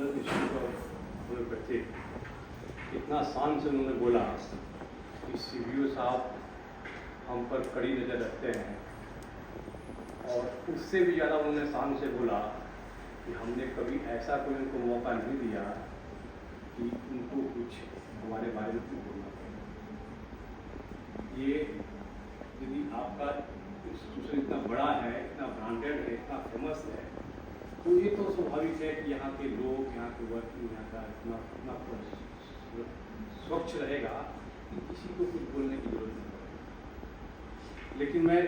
National institute of homeopathic, इतना शान से उन्होंने बोला कि सीबीओ साहब हम पर कड़ी नज़र रखते हैं, और उससे भी ज़्यादा उन्होंने शान से बोला कि हमने कभी ऐसा कोई उनको मौका नहीं दिया कि उनको कुछ हमारे बारे में कुछ बोलना पड़े। ये यदि आपका इंस्टीट्यूशन इतना बड़ा है, इतना ब्रांडेड है, इतना फेमस है, तो ये तो स्वाभाविक है कि यहाँ के लोग, यहाँ के वर्किंग, यहाँ का इतना स्वच्छ रहेगा कि किसी को कुछ बोलने की जरूरत नहीं पड़ेगी। लेकिन मैं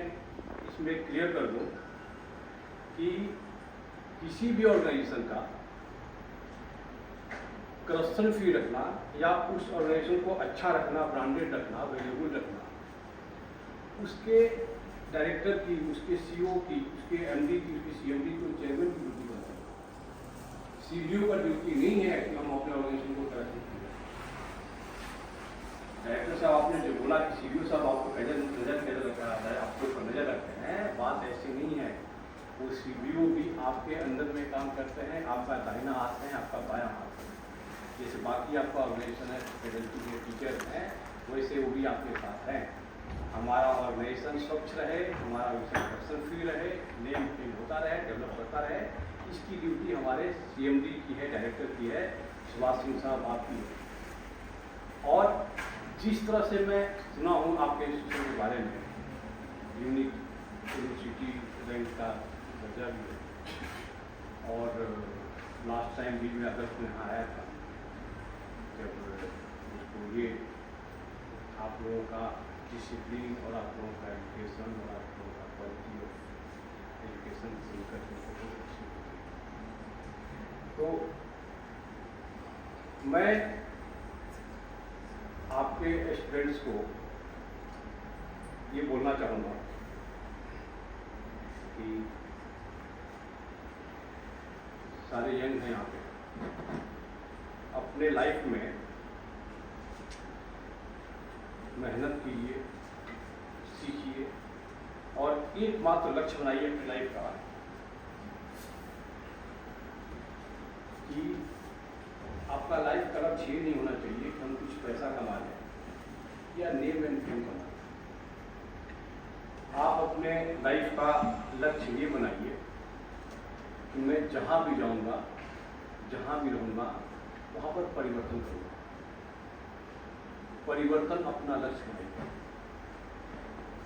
इसमें क्लियर कर दूँ कि किसी भी ऑर्गेनाइजेशन का करप्शन फ्री रखना या उस ऑर्गेनाइजेशन को अच्छा रखना, ब्रांडेड रखना, वैल्यूबल रखना, उसके डायरेक्टर की, उसके सीईओ की, उसके एमडी की, उसके सीएमडी की, चेयरमैन की ड्यूटी बनती है। सीबीओ का ड्यूटी नहीं है कि हम अपने ऑर्गेनाइजेशन को तरक्की करें। डायरेक्टर साहब आपने जो बोला कि सीबीओ साहब आपको नजर रखा है, आपके ऊपर नजर रखते हैं, बात ऐसी नहीं है। वो सीबीओ भी आपके अंदर में काम करते हैं, आपका दाहिना हाथ है, आपका बायां हाथ है। जैसे बाकी आपका ऑर्गेनाइजेशन है, फैकल्टी के टीचर हैं, वैसे वो भी आपके साथ हैं। हमारा ऑर्गेनाइजेशन स्वच्छ रहे, हमारा विषय करप्शन फ्री रहे, नेम फेम होता रहे, डेवलप करता रहे, इसकी ड्यूटी हमारे सीएमडी की है, डायरेक्टर की है, सुभाष सिंह साहब आपकी है। और जिस तरह से मैं सुना हूँ आपके इंस्टीट्यूशन के बारे में, यूनिक यूनिवर्सिटी रैंक का दर्जा भी है, और लास्ट टाइम भी मैं अगस्त में यहाँ आया था, जब उसको ये आप लोगों का डिसिप्लिन और आप लोगों का एजुकेशन और आप लोगों का क्वालिटी ऑफ एजुकेशन सुनकर मुझे बहुत अच्छी लगी। तो मैं आपके स्टूडेंट्स को ये बोलना चाहूँगा कि सारे यंग हैं यहाँ पे, अपने लाइफ में मेहनत कीजिए, सीखिए, और एकमात्र लक्ष्य बनाइए अपनी लाइफ का कि आपका लाइफ का लक्ष्य ये नहीं होना चाहिए कि हम कुछ पैसा कमा लें या नेम एंड फेम कमा लें। आप अपने लाइफ का लक्ष्य ये बनाइए कि मैं जहाँ भी जाऊँगा, जहाँ भी रहूँगा, वहाँ पर परिवर्तन करूँगा। परिवर्तन अपना लक्ष्य बनाइए।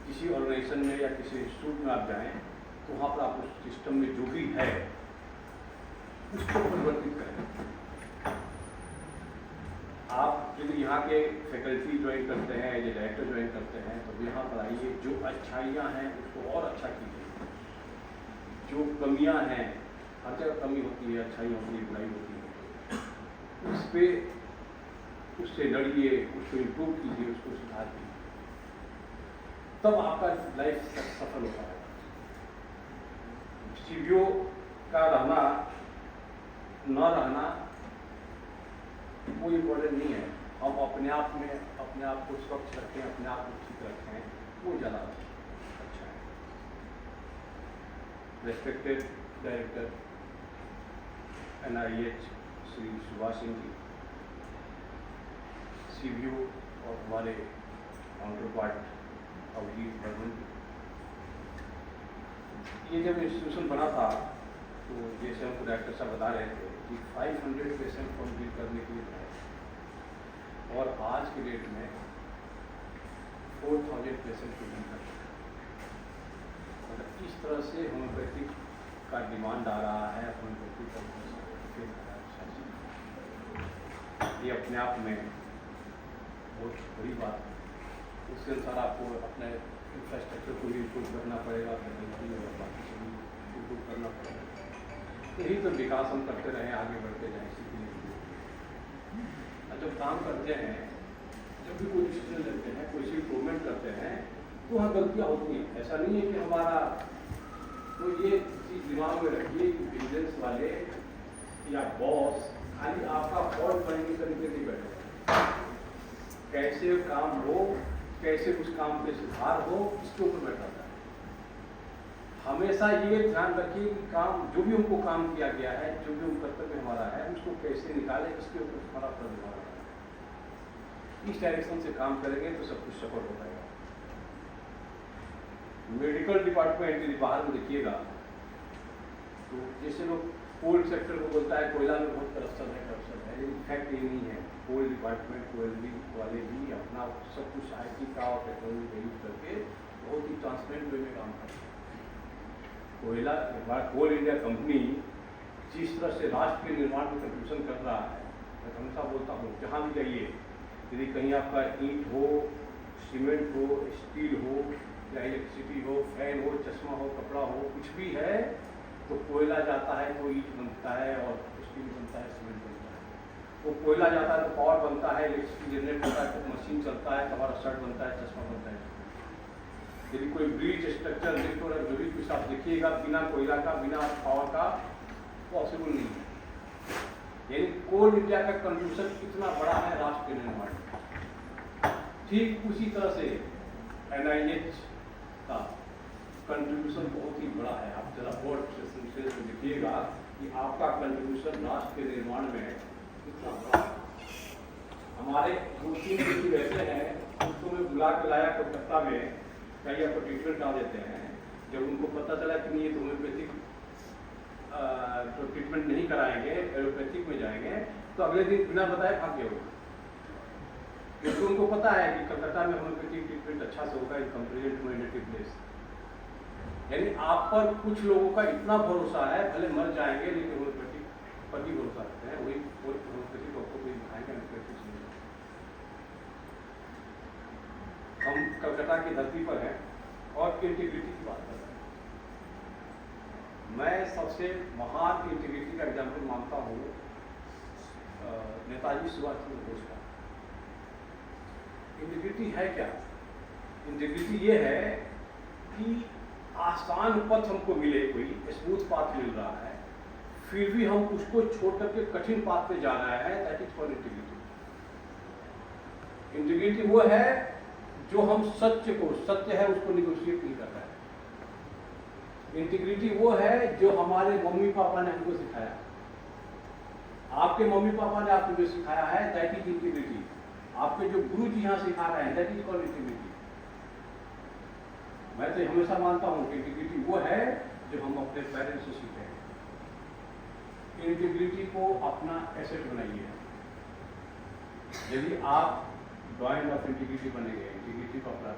किसी ऑर्गेनाइजेशन में या किसी इंस्टीट्यूट में आप जाएं, तो वहाँ पर आप उस सिस्टम में जो भी है उसको परिवर्तित करें। आप यदि यहाँ के फैकल्टी ज्वाइन करते हैं या डायरेक्टर ज्वाइन करते हैं, तो यहाँ पर आइए, जो अच्छाइयाँ हैं उसको और अच्छा कीजिए, जो कमियाँ हैं, हर जगह कमी होती है, अच्छाई होती है, बुराई होती है, उस पर उससे लड़िए, उसको इम्प्रूव कीजिए, उसको सुधार कीजिए, तब आपका लाइफ सफल हो पाएगा। सीबीओ का रहना न रहना कोई इम्पोर्टेंट नहीं है। हम अपने आप में अपने आप को स्वच्छ रखें, अपने आप को ठीक रखें, वो ज़्यादा अच्छा है। Respected director NIH Shri Subhash Singh ji, CBO और हमारे काउंटर पार्ट अवजीत बर्मन, ये जब इंस्टीट्यूशन बना था तो जैसे हमको डायरेक्टर साहब बता रहे थे कि 500 पेशेंट कंप्लीट करने के लिए बनाए, और आज के डेट में 4000 पेशेंट को डील कर सकते हैं। मतलब इस तरह से होम्योपैथिक का डिमांड आ रहा है, होम्योपैथिक का ये अपने आप में बहुत बड़ी बात है। उसके अनुसार आपको अपने इंफ्रास्ट्रक्चर को भी इम्प्रूव करना पड़ेगा, फैकल्टी और बाकी से भी इम्प्रूव करना पड़ेगा। यही तो विकास हम करते रहें, आगे बढ़ते जाएँ, सीखने के लिए। जब काम करते हैं, जब भी कोई डिसीजन लेते हैं, कोई सी इम्प्रूवमेंट करते हैं, तो वहाँ गलतियाँ होती हैं। ऐसा नहीं है कि हमारा, तो ये चीज़ दिमाग में रखिए कि बिजनेस वाले या बॉस खाली आपका फॉल्ट फाइंडिंग करके नहीं बैठे, कैसे काम हो, कैसे उस काम पे सुधार हो, इसके ऊपर बैठा था। हमेशा ये ध्यान रखिए कि काम जो भी हमको काम किया गया है, जो भी हम कर्तव्य हमारा रहा है उसको कैसे निकाले, इसके ऊपर हमारा पूरा दिमाग है। इस डायरेक्शन से काम करेंगे तो सब कुछ सफल हो पाएगा। मेडिकल डिपार्टमेंट बाहर में देखिएगा तो जैसे लोग कोल सेक्टर को बोलता है कोयला में बहुत करप्शन है, लेकिन फैक्ट ये नहीं है। कोल डिपार्टमेंट कोयल वाले भी अपना सब कुछ IT का और टेक्नोलॉजी का यूज करके बहुत ही ट्रांसपेरेंट वे में काम करते हैं। कोयला कोल इंडिया कंपनी जिस तरह से राष्ट्र के निर्माण में कंट्रीब्यूशन कर रहा है, मैं हमेशा बोलता हूँ जहाँ भी जाइए, यदि कहीं आपका ईंट हो, सीमेंट हो, स्टील हो या इलेक्ट्रिसिटी हो, फैन हो, चश्मा हो, कपड़ा हो, कुछ भी है तो कोयला जाता है तो ईंट बनता है और स्टील बनता है, सीमेंट बनता है। वो कोयला जाता है तो पावर बनता है, इलेक्ट्रिसिटी जनरेट होता है तो मशीन चलता है, हमारा शर्ट बनता है, चश्मा बनता है। यदि कोई ब्रिज स्ट्रक्चर लिफ्ट और जो भी कुछ आप देखिएगा बिना कोयला का, बिना पावर का पॉसिबल नहीं है। यानी कोल इंडिया का कंट्रीब्यूशन कितना बड़ा है राष्ट्र के निर्माण में। ठीक उसी तरह से NIH का कंट्रीब्यूशन बहुत ही बड़ा है। आप जरा बोर्ड से देखिएगा कि आपका कंट्रीब्यूशन राष्ट्र के निर्माण में कितना बड़ा है। हमारे 2-3 व्यक्ति ऐसे हैं उसको मैं बुला के लाया कोलकाता में, कहीं आपको ट्रीटमेंट डाल देते हैं। जब उनको पता चला कि नहीं ये तो होम्योपैथिक तो ट्रीटमेंट नहीं कराएंगे, एलोपैथिक में जाएंगे, तो अगले दिन बिना बताए भाग गए। क्योंकि उनको पता है कि कलकत्ता में होम्योपैथिक ट्रीटमेंट अच्छा से होगा in comparison to my native place. यानी आप पर कुछ लोगों का इतना भरोसा है, भले मर जाएंगे लेकिन होम्योपैथिक पर भी भरोसा रखते हैं, वही होम्योपैथिक डॉक्टर को दिखाएंगे एलोपैथिक नहीं। हम कलकत्ता की धरती पर हैं और इंटीग्रिटी की बात कर रहे हैं। मैं सबसे महान इंटीग्रिटी का एग्जाम्पल मानता हूँ नेताजी सुभाष चंद्र बोस का। इंटीग्रिटी है क्या? इंटीग्रिटी ये है कि आसान पथ हमको मिले, कोई स्मूथ पाथ मिल रहा है, फिर भी हम उसको छोड़ करके कठिन पाथ पे जा रहे हैं, that is called integrity. Integrity वो है जो हम सत्य को, सत्य है उसको निगोशिएट नहीं कर रहे हैं। इंटीग्रिटी वो है जो हमारे मम्मी पापा ने हमको सिखाया, आपके मम्मी पापा ने आपको जो सिखाया है दैट इज इंटीग्रिटी। आपके जो गुरु जी यहाँ सिखा रहे हैं दैट इज कॉल्ड इंटीग्रिटी। मैं तो हमेशा मानता हूँ कि इंटीग्रिटी वो है जो हम अपने पेरेंट्स से सीखे हैं। इंटीग्रिटी को अपना एसेट बनाइए। यदि आप ड्राइंग ऑफ इंटीग्रिटी बनेंगे, इंटीग्रिटी को अपना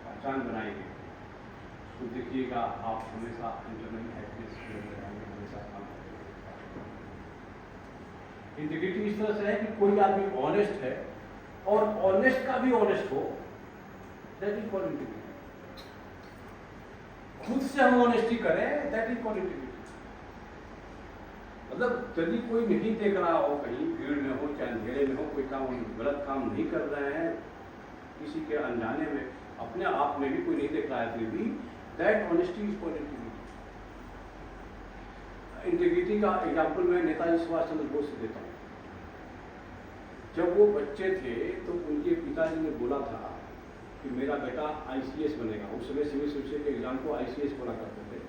पहचान बनाएंगे, तो देखिएगा आप हमेशा इंटरनल हैप्पीनेस में रहेंगे, हमेशा काम करेंगे। इंटीग्रिटी इस तरह से है कि कोई आदमी ऑनेस्ट है और ऑनेस्ट का भी ऑनेस्ट हो, दैट इज कॉल्ड इंटीग्रिटी। खुद से हम ऑनेस्टी करें, दैट इज कॉल्ड इंटीग्रिटी। मतलब यदि कोई नहीं देख रहा हो, कहीं भीड़ में हो चाहे अंधेरे में हो, कोई काम गलत काम नहीं कर रहे हैं, किसी के अनजाने में अपने आप में भी कोई नहीं देख रहा है, फिर भी that honesty is called integrity. Integrity का एग्जाम्पल मैं नेताजी सुभाष चंद्र बोस से देता हूँ। जब वो बच्चे थे तो उनके पिताजी ने बोला था कि मेरा बेटा ICS बनेगा। उस समय सिविल सर्विस के एग्जाम को ICS बोला करते थे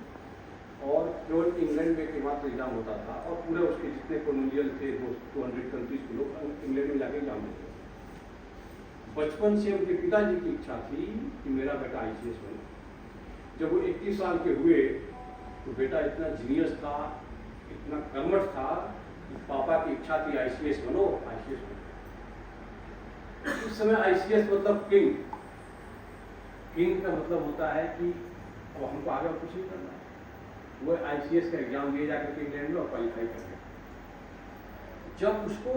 और केवल इंग्लैंड में एकमात्र एग्जाम होता था और पूरे उसके जितने कॉलोनियल थे 200 कंट्रीज के लोग इंग्लैंड में जाके एग्जाम देते थे। बचपन से उनके पिताजी की इच्छा थी कि मेरा बेटा ICS बने। जब वो 21 साल के हुए तो बेटा इतना जीनियस था, इतना कर्मठ था कि पापा की इच्छा थी ICS बनो, ICS बनो। उस समय ICS मतलब किंग। किंग का मतलब होता है कि अब हमको आगे कुछ नहीं करना है। वो ICS का एग्जाम दिए जाकर के इंग्लैंड में और क्वालिफाई कर गया। जब उसको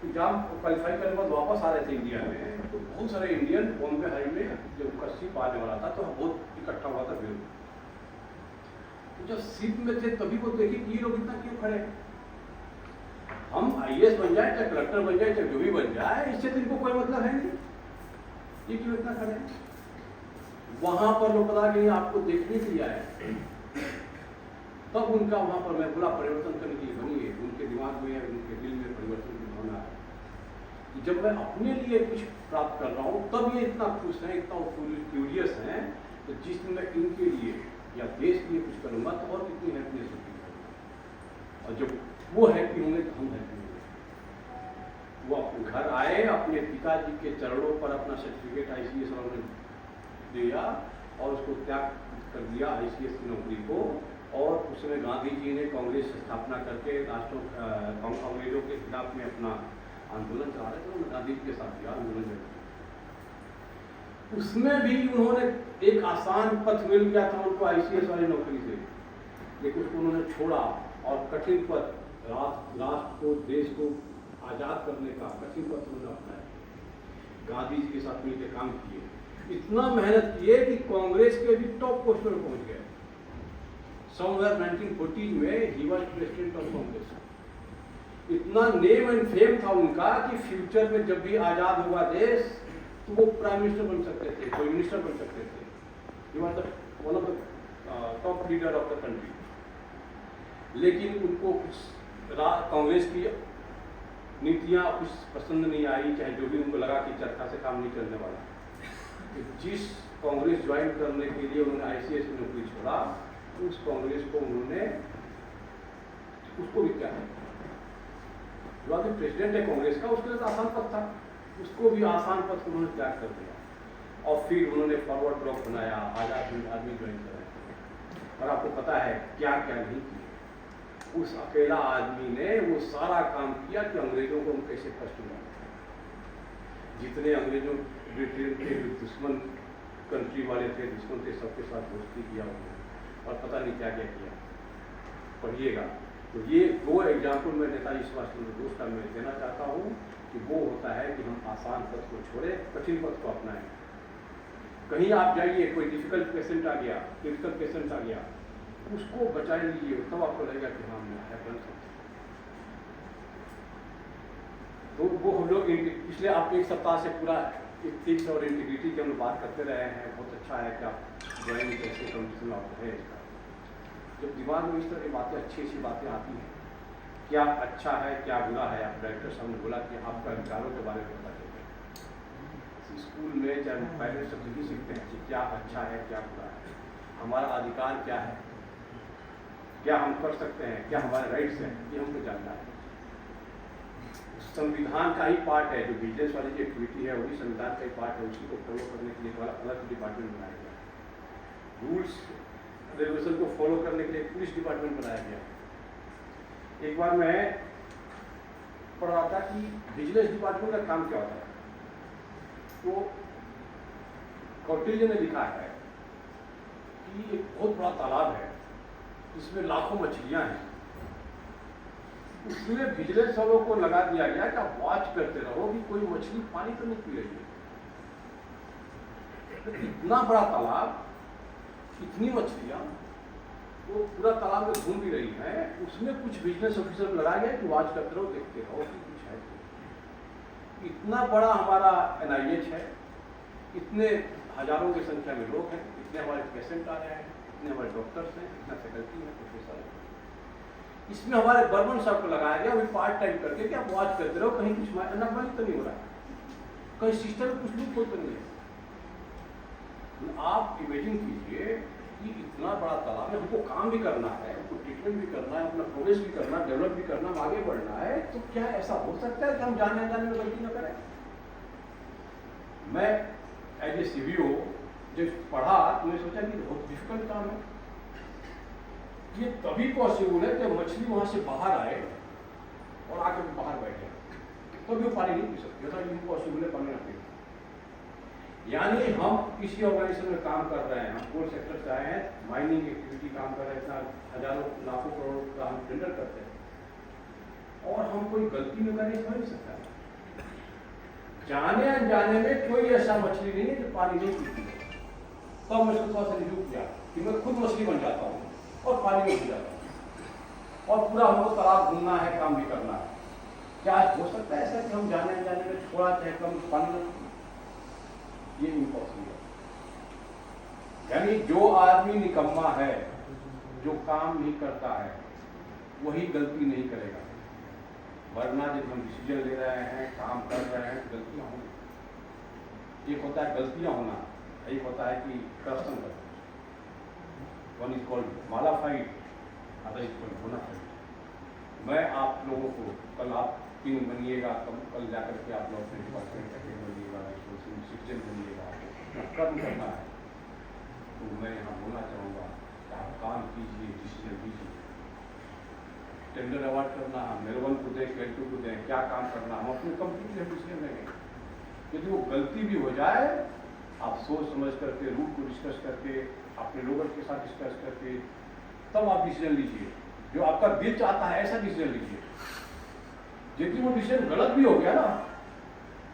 एग्जाम क्वालिफाई करने के बाद वापस आ रहे थे इंडिया में, तो बहुत सारे इंडियन बॉम्बे हाई में जब उनका शिप आने वाला था तो बहुत इकट्ठा हुआ था भीड़। तो जब शिप में थे तभी वो देखी कि ये लोग इतना क्यों खड़े हैं। हम IAS बन जाए चाहे कलेक्टर बन जाए चाहे जो भी बन जाए, इससे तो इनको कोई मतलब है नहीं, ये क्यों इतना खड़े हैं। वहां पर लोग पता कि आपको देखने के लिए आए, तब उनका वहां पर मैं पूरा परिवर्तन करने के लिए बनी है। उनके दिमाग में, उनके दिल में परिवर्तन की भावना है। जब मैं अपने लिए कुछ प्राप्त कर रहा हूँ तब ये इतना खुश हैं, इतना क्यूरियस हैं, तो जिस दिन मैं इनके लिए या देश के लिए कुछ करूँगा तो और कितनी हैप्पीनेस होती है। और जब वो हैप्पी होंगे तो हम हैप्पी होंगे। वो अपने घर आए, अपने पिताजी के चरणों पर अपना सर्टिफिकेट ICS वालों ने दिया और उसको त्याग कर दिया ICS की नौकरी को। और उस समय गांधी जी ने कांग्रेस स्थापना करके अंग्रेजों के खिलाफ में अपना आंदोलन चला रहे थे, उन्होंने गांधी जी के साथ दिया आंदोलन में। उसमें भी उन्होंने एक आसान पथ मिल गया था उनको ICS वाली नौकरी से, लेकिन उसको उन्होंने छोड़ा और कठिन पथ, राष्ट्र को, देश को आज़ाद करने का कठिन पथ उन्होंने अपनाया। गांधी जी के साथ मिलकर काम किए, इतना मेहनत किए कि कांग्रेस के भी टॉप पोस्ट पर पहुंच गए। समवेयर 1914 में he was president of Congress. इतना नेम एंड फेम था उनका कि फ्यूचर में जब भी आज़ाद होगा देश तो वो प्राइम मिनिस्टर बन सकते थे, कोई मिनिस्टर बन सकते थे। He was one of the top leader of the country. लेकिन उनको कुछ कांग्रेस की नीतियां कुछ पसंद नहीं आई, चाहे जो भी उनको लगा कि चरखा से काम नहीं चलने वाला। तो जिस कांग्रेस ज्वाइन करने के लिए उन्होंने ICS की नौकरी छोड़ा, उस कांग्रेस को उन्होंने उसको भी क्या है, जो आदमी प्रेसिडेंट है कांग्रेस का, उसके लिए तो आसान पद था, उसको भी आसान पद को उन्होंने त्याग कर दिया और फिर उन्होंने फॉरवर्ड ब्लॉक बनाया, आजाद आदमी ज्वाइन कराया। और आपको पता है क्या क्या नहीं किया उस अकेला आदमी ने। वो सारा काम किया कि अंग्रेजों को हम कैसे कष्ट मिला। जितने अंग्रेजों ब्रिटेन के दुश्मन कंट्री वाले थे, दुश्मन थे, सबके साथ दोस्ती किया उन्होंने और पता नहीं क्या क्या किया, पढ़िएगा। तो ये दो एग्जाम्पल मैं नेताजी सुभाष चंद्र बोस का मैं देना चाहता हूँ कि वो होता है कि हम आसान पथ को छोड़े, कठिन पथ को अपनाएं। कहीं आप जाइए, कोई डिफिकल्ट पेशेंट आ गया, क्रिटिकल पेशेंट आ गया, उसको बचा लीजिए, तब आपको लगेगा कि हाँ मैं है बन सकता। तो वो हम लोग पिछले आप एक सप्ताह से पूरा एथिक्स और इंटीग्रिटी की हम लोग बात करते रहे हैं। बहुत अच्छा है कि आप ड्राइंग कैसे कंपटीशन आपको है इसका। जब दिमाग में इस तरह की बातें, अच्छी अच्छी बातें आती हैं, क्या अच्छा है क्या बुरा है, आप डायरेक्टर साहब ने बोला कि आपका विचारों के बारे में पता चले। स्कूल में चाहे पेरेंट्स सब यही सीखते हैं कि क्या अच्छा है क्या बुरा है, हमारा अधिकार क्या है, क्या हम कर सकते हैं, क्या हमारे राइट्स हैं, ये हमको जानना है। संविधान का ही पार्ट है, जो बिजनेस वाली जो एक्टिविटी है वही संविधान का ही पार्ट है। उसी को फॉलो करने के लिए अलग डिपार्टमेंट बनाया गया। रूल्स रेगुलेशन को फॉलो करने के लिए पुलिस डिपार्टमेंट बनाया गया। एक बार मैं पढ़ रहा था कि विजिलेंस डिपार्टमेंट का काम क्या होता है। तो कौटिल्य ने लिखा है कि एक बहुत बड़ा तालाब है, इसमें लाखों मछलियां हैं। उसमें विजिलेंस वालों को लगा दिया गया कि आप वॉच करते रहो कि कोई मछली पानी तो नहीं पी रही है। तो इतना बड़ा तालाब, इतनी मछलियां, वो पूरा तालाब में घूम भी रही है, उसमें कुछ बिजनेस ऑफिसर लगाया गया कि वॉच करते रहो, देखते रहो कि कुछ है। इतना बड़ा हमारा NIH है, इतने हजारों की संख्या में लोग हैं, इतने हमारे पेशेंट आ रहे हैं, इतने हमारे डॉक्टर्स हैं, इतना फैकल्टी है, प्रोफेसर है। इसमें हमारे बर्मन साहब को लगाया गया वही पार्ट टाइम करके कि आप वॉच करते रहो, कहीं कुछ अनकमानी तो नहीं हो रहा है, कहीं सिस्टम में कुछ लूप तो नहीं है। आप इमेजिन कीजिए कि इतना बड़ा तालाब है, हमको काम भी करना है, हमको ट्रीटमेंट भी करना है, अपना प्रोग्रेस भी करना, डेवलप भी करना, आगे बढ़ना है। तो क्या ऐसा हो सकता है कि हम जाने अनजाने में गलती न करें? मैं एज ए CBO जब पढ़ा तो मैं सोचा कि बहुत डिफिकल्ट काम है। ये तभी पॉसिबल है जब मछली वहां से बाहर आए और आकर बाहर बैठ जाए, तभी वो पानी नहीं पी सकती। ऐसा इम्पॉसिबल है पानी ना पी। यानी हम किसी ऑर्गेनाइजेशन में काम कर रहे हैं, हम कोल सेक्टर से आए हैं, माइनिंग एक्टिविटी काम कर रहे हैं, इतना हजारों लाखों करोड़ का हम टेंडर करते हैं और हम कोई गलती में करें, समझ नहीं सकता। जाने अनजाने में कोई ऐसा मछली नहीं है जो पानी नहीं पीती है। तब मैं उसको थोड़ा सा रिव्यू किया कि मैं खुद मछली बन जाता हूँ और पानी में पी जाता हूँ और पूरा हमको तालाब घूमना है, काम भी करना है। क्या हो सकता है ऐसा कि हम जाने अनजाने में थोड़ा चाहे कम पानी में? ये इम्पॉसिबल है। यानी जो आदमी निकम्मा है, जो काम नहीं करता है, वही गलती नहीं करेगा। वरना जब हम डिसीजन ले रहे हैं, काम कर रहे हैं, गलतियां होंगी। एक होता है गलतियां होना, एक होता है कि करप्शन करना। One is called mala fide, other is called bona fide. मैं आप लोगों को कल आप किंग बनिएगा, कल जाकर के आप लोग अपने डिपार्टमेंट का किंग बनिएगा, सिटीजन बनिएगा, अपना कर्म करना है। तो मैं यहाँ बोलना चाहूँगा कि आप काम कीजिए, डिसीजन लीजिए। टेंडर अवार्ड करना, हम L1 को दें, L2 को दें, क्या काम करना, हम अपनी कंपनी से डिसीजन लेंगे। यदि वो गलती भी हो जाए, आप सोच समझ करके, रूट को डिस्कस करके, अपने लोगों के साथ डिस्कस करके तब आप डिसीजन लीजिए। जो आपका दिल चाहता है ऐसा डिसीजन लीजिए। यदि वो डिसीजन गलत भी हो गया ना,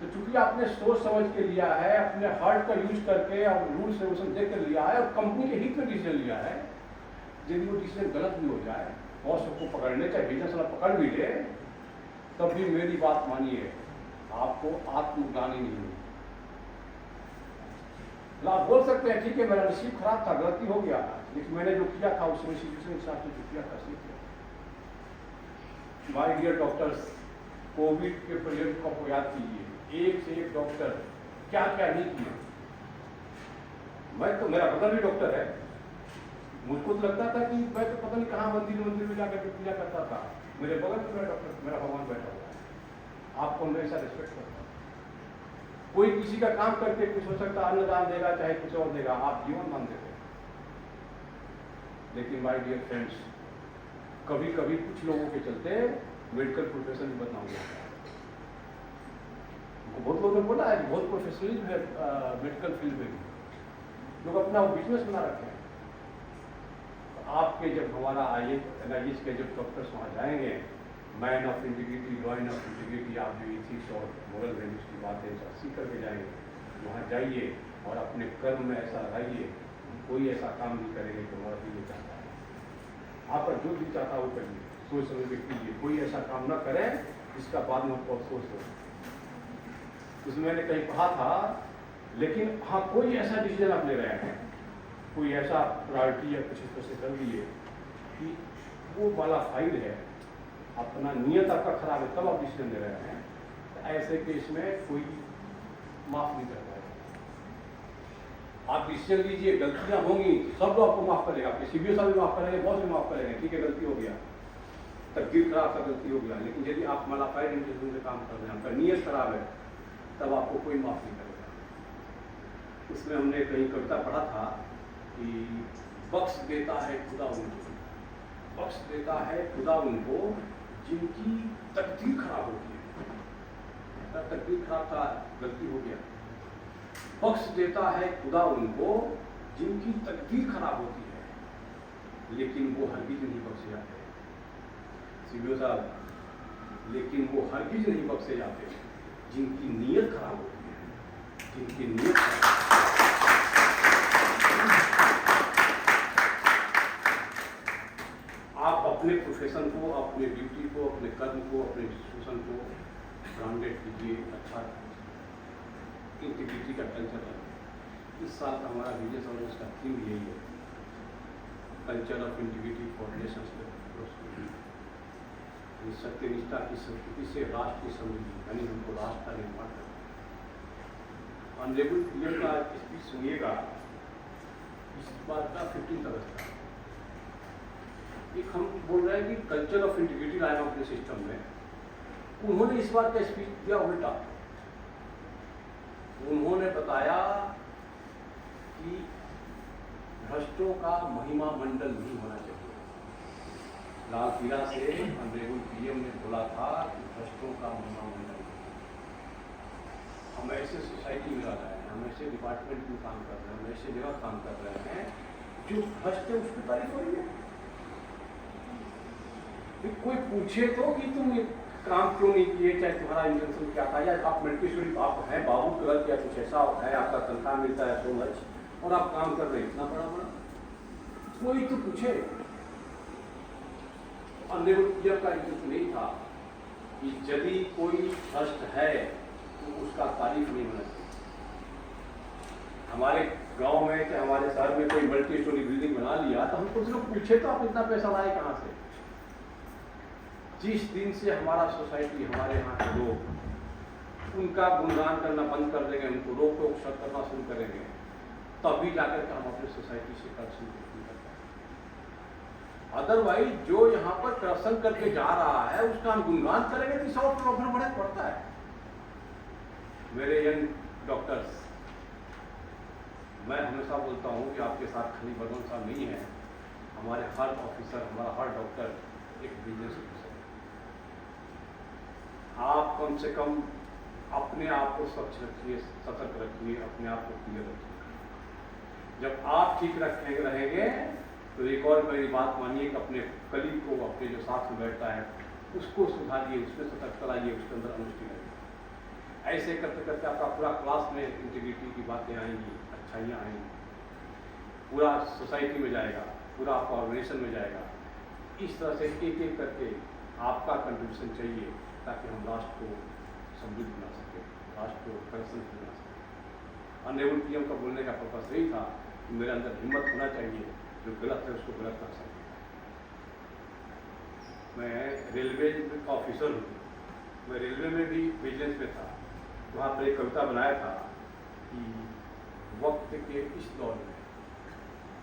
तो चूंकि आपने सोच समझ के लिया है, अपने हार्ट का यूज करके और रूल रेगुलेशन देख कर लिया है और कंपनी के हित में डिसीजन लिया है, यदि वो डिसीजन गलत भी हो जाए, बॉस को पकड़ने चाहे बिजनेस वाला पकड़ भी ले, तब भी मेरी बात मानिए, आपको आत्मग्लानि नहीं होगी। आप बोल सकते हैं ठीक है मेरा नसीब खराब था, गलती हो गया, लेकिन मैंने जो किया था उसमें सिचुएशन के हिसाब से जो किया था सीख गया। माय डियर डॉक्टर्स, कोविड के पीरियड को याद कीजिए, एक से एक डॉक्टर क्या क्या नहीं किए। मैं तो, मेरा ब्रदर भी डॉक्टर है, मुझको तो लगता था कि मैं तो पता नहीं कहाँ मंदिर में जाकर के पूजा करता था, मेरे बगल में मेरा डॉक्टर, मेरा भगवान बैठा हुआ है। आपको मैं ऐसा रिस्पेक्ट करता हूँ। कोई किसी का काम करके कुछ हो सकता है, अन्नदान देगा चाहे कुछ और देगा, आप जीवन मान देते। लेकिन माय डियर फ्रेंड्स, कभी कभी कुछ लोगों के चलते मेडिकल प्रोफेशन भी बदनाम हो जाता है। बहुत लोगों ने बोला है कि बहुत प्रोफेशनलिज्म है मेडिकल फील्ड में भी, लोग अपना बिजनेस बना रखे हैं। तो आपके जब हमारा IAS के जब डॉक्टर्स वहाँ जाएंगे, man of integrity, lion of integrity, आप जो इथिक्स और मोरल वैल्यूज की बातें सीख करके जाएंगे, वहाँ जाइए और अपने कर्म में ऐसा लगाइए, कोई ऐसा काम नहीं करेंगे जो हमारा दिल चाहता है। आपका जो दिल चाहता है वो करिए, सोच समझ के कीजिए, कोई ऐसा काम ना करें जिसका बाद में आपको अफसोस हो। उसमें मैंने कहीं कहा था, लेकिन हाँ कोई ऐसा डिसीजन आप ले रहे हैं, कोई ऐसा प्रायोरिटी या कुछ इस तरह से कर लीजिए कि वो वाला फाइल है, अपना नियत आपका खराब है, तब आप डिसीजन ले रहे हैं, तो ऐसे केस में कोई माफ नहीं करता है। आप डिसीजन लीजिए, गलतियां होंगी, सब लोग आपको माफ करेगा, आपके CBO साहब भी माफ करेंगे, बॉस भी माफ करेंगे, ठीक है गलती हो गया, तकदीर खराब था, गलती हो गया। लेकिन यदि आप मलाफाइड इंटेंशन से काम कर रहे हैं, आपका नियत खराब है, तब आपको कोई माफ नहीं करेगा। उसमें हमने कहीं कविता पढ़ा था कि बख्श देता है खुदा उनको, बख्श देता है खुदा उनको जिनकी तकदीर खराब होती है। तकदीर खराब था, गलती हो गया, बख्श देता है खुदा उनको जिनकी तकदीर खराब होती है, लेकिन वो हरगिज नहीं बख्शे जाते। CBO साहब, लेकिन वो हरगिज नहीं बख्शे जाते जिनकी नीयत खराब होती है, जिनकी नीयत आप अपने प्रोफेशन को, अपने ड्यूटी को, अपने कर्म को, अपने इंस्टीट्यूशन को ब्रांडेड कीजिए, अच्छा इंटीग्रिटी का कल्चर है। इस साल का हमारा बिजनेस और उसका थीम यही है, culture of integrity for Nations. सत्यनिष्ठा की संस्कृति से राष्ट्र की समृद्धि, यानी हमको राष्ट्र का निर्माण करना। ऑनरेबल पीएम का स्पीच सुनिएगा, इस बात का 15 अगस्त का। एक हम बोल रहे हैं कि कल्चर ऑफ इंटीग्रिटी लाए अपने सिस्टम में, उन्होंने इस बात का स्पीच दिया उल्टा। उन्होंने बताया कि भ्रष्टों का महिमा मंडल नहीं होना चाहिए। लाल किला से ऑनरेबल पीएम ने बोला था कि भ्रष्टों का महिमा मंडल। हम ऐसे सोसाइटी में रह रहे हैं, हम ऐसे डिपार्टमेंट में काम कर रहे हैं, हम ऐसे जगह काम कर रहे हैं जो भ्रष्ट है, उसकी तारीफ हो रही है। कोई पूछे तो कि तुम ये काम क्यों नहीं किए, चाहे तुम्हारा इंटेंशन क्या था, या आप मेडिकल स्टूडेंट आप हैं, बाबू के गलत या कुछ ऐसा है, आपका तनख्वाह मिलता है so much, और आप काम कर रहे हैं इतना बड़ा बड़ा, कोई तो पूछे। ऑनरेबल पीएम का इंटेंशन नहीं था कि यदि कोई भ्रष्ट है तो उसका तारीफ नहीं होना चाहिए। हमारे गांव में चाहे हमारे शहर में कोई मल्टी स्टोरी बिल्डिंग बना लिया तो हमको लोग पूछे तो आप इतना पैसा लाए कहाँ से। जिस दिन से हमारा सोसाइटी, हमारे यहाँ के लोग उनका गुणगान करना बंद कर देंगे, उनको रोक टोक करना शुरू करेंगे, तभी जाकर के हम अपने सोसाइटी से कर शुरू कर सकते हैं। अदरवाइज जो यहाँ पर करप्शन करके जा रहा है उसका हम गुणगान करेंगे तो 100 प्रॉफिट बढ़े पड़ता है। मेरे यंग डॉक्टर्स, मैं हमेशा बोलता हूँ कि आपके साथ खाली भगवान साहब नहीं है, हमारे हर ऑफिसर, हमारा हर डॉक्टर एक बिजनेस ऑफिसर है। आप कम से कम अपने आप को स्वच्छ रखिए, सतर्क रखिए, अपने आप को क्लियर रखिए। जब आप ठीक रहेंगे तो एक और मेरी बात मानिए कि अपने कलीग को, अपने जो साथ में बैठता है उसको सुधारिए, उसमें सतर्कता लाइए, उसके अंदर अनुष्ठी लाइए। ऐसे करते करते आपका पूरा क्लास में इंटीग्रिटी की बातें आएंगी, अच्छाइयाँ आएंगी, पूरा सोसाइटी में जाएगा, पूरा आपका ऑर्गेनाइजेशन में जाएगा। इस तरह से एक एक करके आपका कंट्रीब्यूशन चाहिए ताकि हम राष्ट्र को समृद्ध बना सकें, राष्ट्र को करप्शन से बना सकें। ऑनरेबल पीएम का बोलने का पर्पस यही था कि मेरे अंदर हिम्मत होना चाहिए, जो गलत है उसको गलत कर सकते। मैं रेलवे का ऑफिसर हूँ, मैं रेलवे में भी विजिलेंस में था। वहाँ पर एक कविता बनाया था कि वक्त के इस दौर में,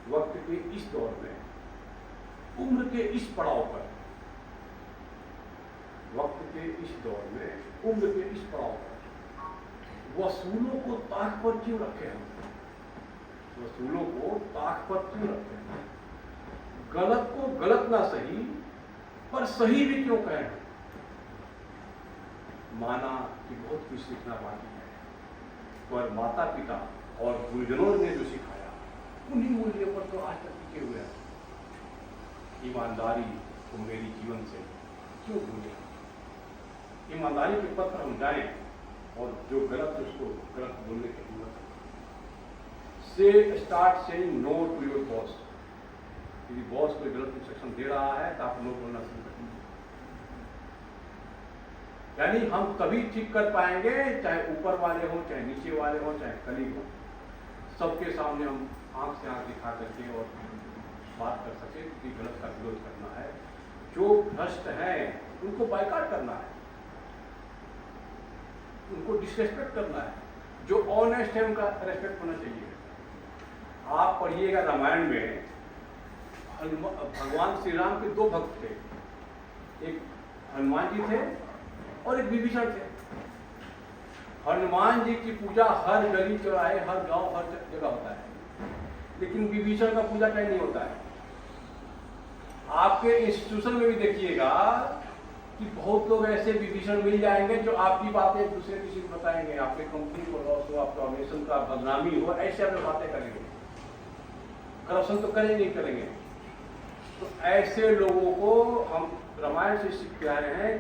वक्त के इस दौर में, उम्र के इस पड़ाव पर, वक्त के इस दौर में, उम्र के इस पड़ाव पर वसूलों को ताक पर क्यों रखे हम, वसूलों को ताक पर क्यों रखे हैं? गलत को गलत ना सही पर सही भी क्यों कहें? माना कि बहुत कुछ सीखना बाकी है, पर माता पिता और गुरुजनों ने जो सिखाया उन्हीं मूल्यों पर तो आज तक टिके हुए हैं। ईमानदारी को मेरी जीवन से क्यों भूले? ईमानदारी के पथ पर हम जाएं और जो गलत है उसको गलत बोलने की हिम्मत से start saying no to your boss. यदि बॉस कोई गलत इंस्ट्रक्शन दे रहा है तो आप नो बोलना शुरू कर दीजिए। यानी हम तभी ठीक कर पाएंगे, चाहे ऊपर वाले हों, चाहे नीचे वाले हों, चाहे कलीग हों, सबके सामने हम आंख से आंख दिखा करके और बात कर सके कि गलत का विरोध करना है। जो भ्रष्ट हैं उनको बायकॉट करना है, उनको डिसरेस्पेक्ट करना है। जो ऑनेस्ट है उनका रेस्पेक्ट होना चाहिए। आप पढ़िएगा रामायण में, भगवान श्री राम के दो भक्त थे, एक हनुमान जी थे और एक विभीषण थे। हनुमान जी की पूजा हर गली चौराहे, हर गांव, हर जगह होता है, लेकिन विभीषण का पूजा कहीं नहीं होता है। आपके इंस्टीट्यूशन में भी देखिएगा कि बहुत लोग ऐसे विभीषण मिल जाएंगे जो आपकी बातें एक दूसरे किसी को बताएंगे, आपके कंपनी को लॉस हो, आपके ऑर्गेनाइजेशन का बदनामी हो, ऐसे आप बातें करेंगे। करप्शन तो करेंगे ही करेंगे। तो ऐसे लोगों को हम रामायण से सीख के आ रहे हैं